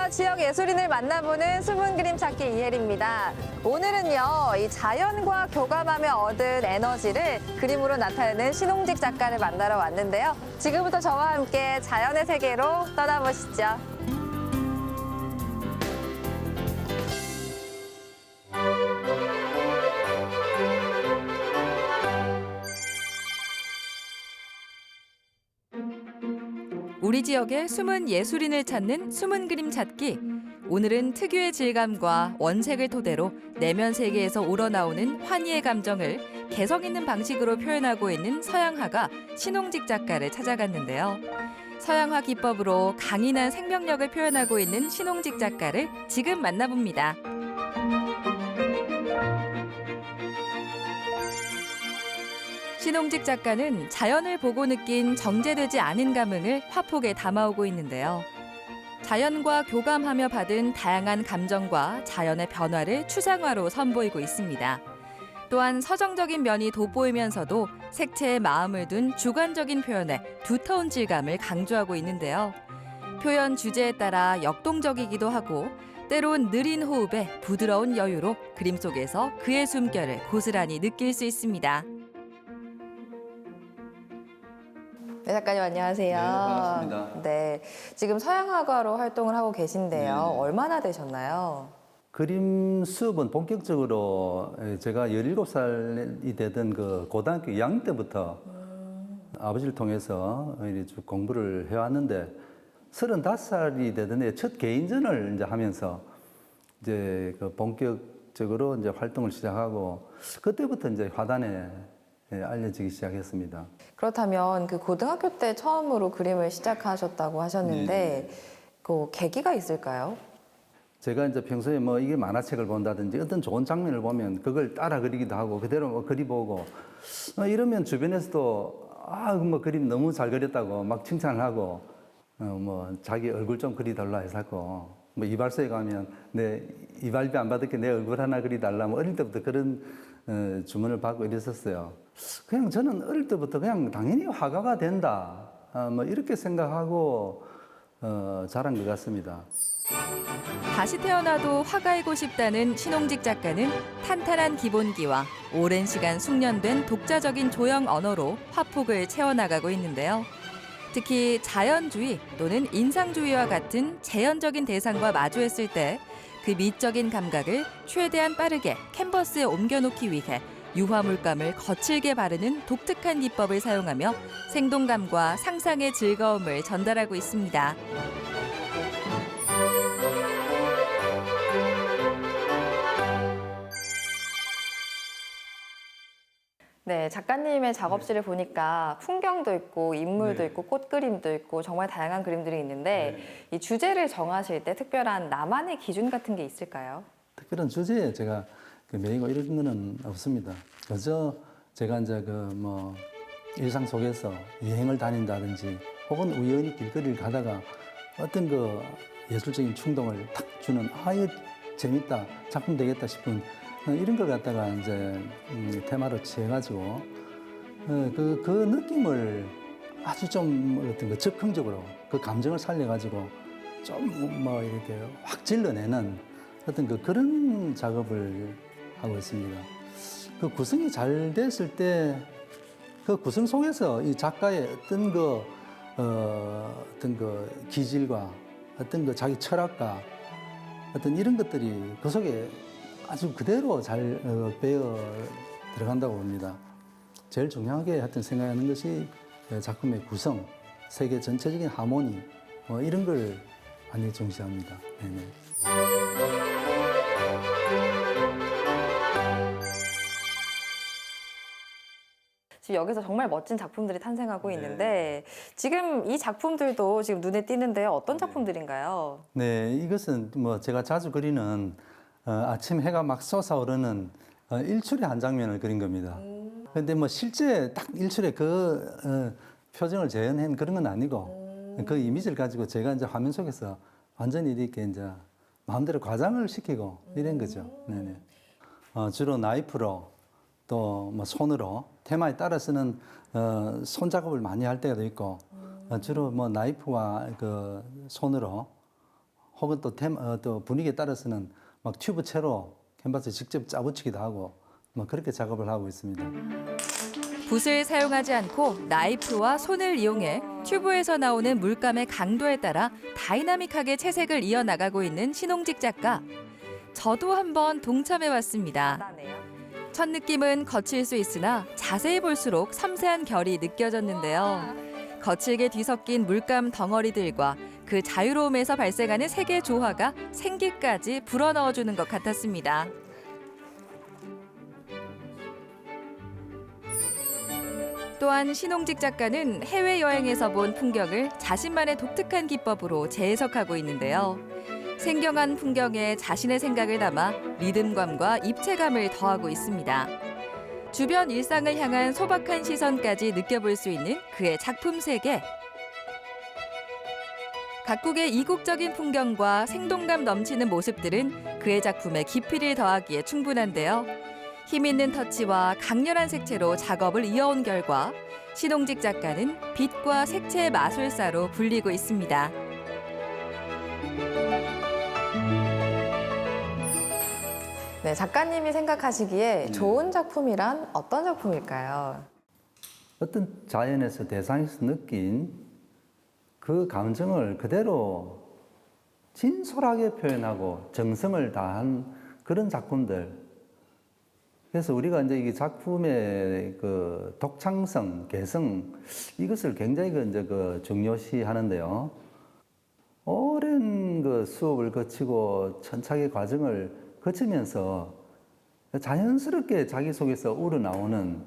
안녕하세요. 지역 예술인을 만나보는 숨은 그림 찾기 이혜리입니다. 오늘은요, 이 자연과 교감하며 얻은 에너지를 그림으로 나타내는 신홍직 작가를 만나러 왔는데요. 지금부터 저와 함께 자연의 세계로 떠나보시죠. 우리 지역의 숨은 예술인을 찾는 숨은 그림 찾기. 오늘은 특유의 질감과 원색을 토대로 내면 세계에서 우러나오는 환희의 감정을 개성 있는 방식으로 표현하고 있는 서양화가 신홍직 작가를 찾아갔는데요. 서양화 기법으로 강인한 생명력을 표현하고 있는 신홍직 작가를 지금 만나봅니다. 신홍직 작가는 자연을 보고 느낀 정제되지 않은 감흥을 화폭에 담아오고 있는데요. 자연과 교감하며 받은 다양한 감정과 자연의 변화를 추상화로 선보이고 있습니다. 또한 서정적인 면이 돋보이면서도 색채에 마음을 둔 주관적인 표현에 두터운 질감을 강조하고 있는데요. 표현 주제에 따라 역동적이기도 하고 때론 느린 호흡에 부드러운 여유로 그림 속에서 그의 숨결을 고스란히 느낄 수 있습니다. 네, 작가님 안녕하세요. 네, 반갑습니다. 네, 지금 서양화가로 활동을 하고 계신데요. 네네. 얼마나 되셨나요? 그림 수업은 본격적으로 제가 17살이 되던 그 고등학교 2학년 때부터 아버지를 통해서 이제 쭉 공부를 해왔는데 35살이 되던 해 첫 개인전을 이제 하면서 이제 그 본격적으로 이제 활동을 시작하고 그때부터 이제 화단에 알려지기 시작했습니다. 그렇다면 그 고등학교 때 처음으로 그림을 시작하셨다고 하셨는데 네. 그 계기가 있을까요? 제가 이제 평소에 뭐 이게 만화책을 본다든지 어떤 좋은 장면을 보면 그걸 따라 그리기도 하고 그대로 뭐 그리보고 이러면 주변에서도 뭐 그림 너무 잘 그렸다고 막 칭찬을 하고 뭐 자기 얼굴 좀 그리달라 해서 하고 뭐 이발소에 가면 내 이발비 안 받을게 내 얼굴 하나 그리달라 뭐 어릴 때부터 그런 주문을 받고 이랬었어요. 그냥 저는 어릴 때부터 그냥 당연히 화가가 된다 뭐 이렇게 생각하고 자란 것 같습니다. 다시 태어나도 화가이고 싶다는 신홍직 작가는 탄탄한 기본기와 오랜 시간 숙련된 독자적인 조형 언어로 화폭을 채워나가고 있는데요. 특히 자연주의 또는 인상주의와 같은 재현적인 대상과 마주했을 때 그 미적인 감각을 최대한 빠르게 캔버스에 옮겨놓기 위해 유화물감을 거칠게 바르는 독특한 기법을 사용하며 생동감과 상상의 즐거움을 전달하고 있습니다. 네, 작가님의 작업실을 보니까 풍경도 있고 인물도 네. 있고 꽃그림도 있고 정말 다양한 그림들이 있는데 이 주제를 정하실 때 특별한 나만의 기준 같은 게 있을까요? 특별한 주제에 제가 매이고 이런 거는 없습니다. 그저 제가 이제 그 뭐 일상 속에서 여행을 다닌다든지 혹은 우연히 길거리를 가다가 어떤 그 예술적인 충동을 탁 주는 이거 재밌다 작품 되겠다 싶은 이런 걸 갖다가 이제 테마로 취해가지고 그 느낌을 아주 좀 어떤 그 즉흥적으로 그 감정을 살려가지고 좀 뭐 이렇게 확 질러내는 어떤 그런 작업을 하고 있습니다. 그 구성이 잘 됐을 때 그 구성 속에서 이 작가의 어떤 어떤 그 기질과 어떤 그 자기 철학과 어떤 이런 것들이 그 속에 아주 그대로 잘 배어 들어간다고 봅니다. 제일 중요하게 하여튼 생각하는 것이 작품의 구성, 세계 전체적인 하모니 뭐 이런 걸 많이 중시합니다. 네네. 지금 여기서 정말 멋진 작품들이 탄생하고 네. 있는데 지금 이 작품들도 지금 눈에 띄는데요. 어떤 작품들인가요? 네, 이것은 뭐 제가 자주 그리는 아침 해가 막 솟아오르는 일출의 한 장면을 그린 겁니다. 그런데 뭐 실제 딱 일출의 그 표정을 재현한 그런 건 아니고 그 이미지를 가지고 제가 이제 화면 속에서 완전히 이렇게 이제 마음대로 과장을 시키고 이런 거죠. 네네. 주로 나이프로 또 뭐 손으로 테마에 따라 서는 손 작업을 많이 할 때도 있고 주로 뭐 나이프와 그 손으로 혹은 또 분위기에 따라서는 막 튜브채로 캔버스에 직접 짜붙이기도 하고 그렇게 작업을 하고 있습니다. 붓을 사용하지 않고 나이프와 손을 이용해 튜브에서 나오는 물감의 강도에 따라 다이나믹하게 채색을 이어나가고 있는 신홍직 작가. 저도 한번 동참해봤습니다. 나네요. 첫 느낌은 거칠 수 있으나 자세히 볼수록 섬세한 결이 느껴졌는데요. 거칠게 뒤섞인 물감 덩어리들과 그 자유로움에서 발생하는 색의 조화가 생기까지 불어넣어주는 것 같았습니다. 또한 신홍직 작가는 해외여행에서 본 풍경을 자신만의 독특한 기법으로 재해석하고 있는데요. 생경한 풍경에 자신의 생각을 담아 리듬감과 입체감을 더하고 있습니다. 주변 일상을 향한 소박한 시선까지 느껴볼 수 있는 그의 작품 세계. 각국의 이국적인 풍경과 생동감 넘치는 모습들은 그의 작품에 깊이를 더하기에 충분한데요. 힘있는 터치와 강렬한 색채로 작업을 이어온 결과 신홍직 작가는 빛과 색채의 마술사로 불리고 있습니다. 네, 작가님이 생각하시기에 좋은 작품이란 어떤 작품일까요? 어떤 자연에서 대상에서 느낀 그 감정을 그대로 진솔하게 표현하고 정성을 다한 그런 작품들. 그래서 우리가 이제 이 작품의 그 독창성, 개성 이것을 굉장히 중요시 하는데요. 오랜 그 수업을 거치고 천착의 과정을 거치면서 자연스럽게 자기 속에서 우러나오는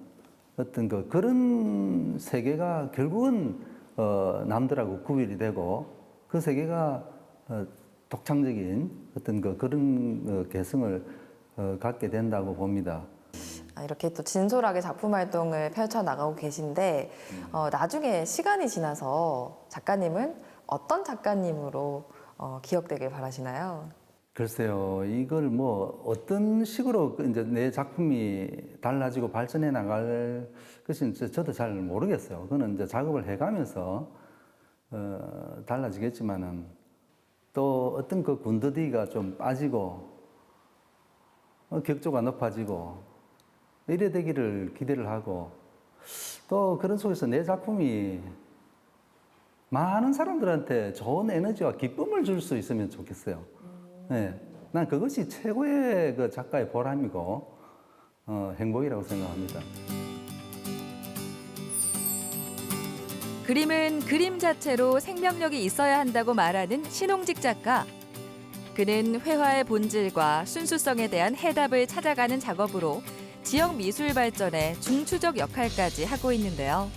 어떤 그런 세계가 결국은 남들하고 구별이 되고 그 세계가 독창적인 어떤 그런 개성을 갖게 된다고 봅니다. 이렇게 또 진솔하게 작품 활동을 펼쳐나가고 계신데 나중에 시간이 지나서 작가님은 어떤 작가님으로 기억되길 바라시나요? 글쎄요, 이걸 뭐 어떤 식으로 이제 내 작품이 달라지고 발전해 나갈 것인지 저도 잘 모르겠어요. 그거는 이제 작업을 해가면서 달라지겠지만은 또 어떤 그 군더더기가 좀 빠지고 격조가 높아지고 이래 되기를 기대를 하고 또 그런 속에서 내 작품이 많은 사람들한테 좋은 에너지와 기쁨을 줄 수 있으면 좋겠어요. 네, 난 그것이 최고의 그 작가의 보람이고 행복이라고 생각합니다. 그림은 그림 자체로 생명력이 있어야 한다고 말하는 신홍직 작가. 그는 회화의 본질과 순수성에 대한 해답을 찾아가는 작업으로 지역 미술 발전에 중추적 역할까지 하고 있는데요.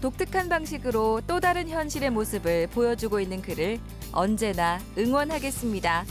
독특한 방식으로 또 다른 현실의 모습을 보여주고 있는 그를 언제나 응원하겠습니다.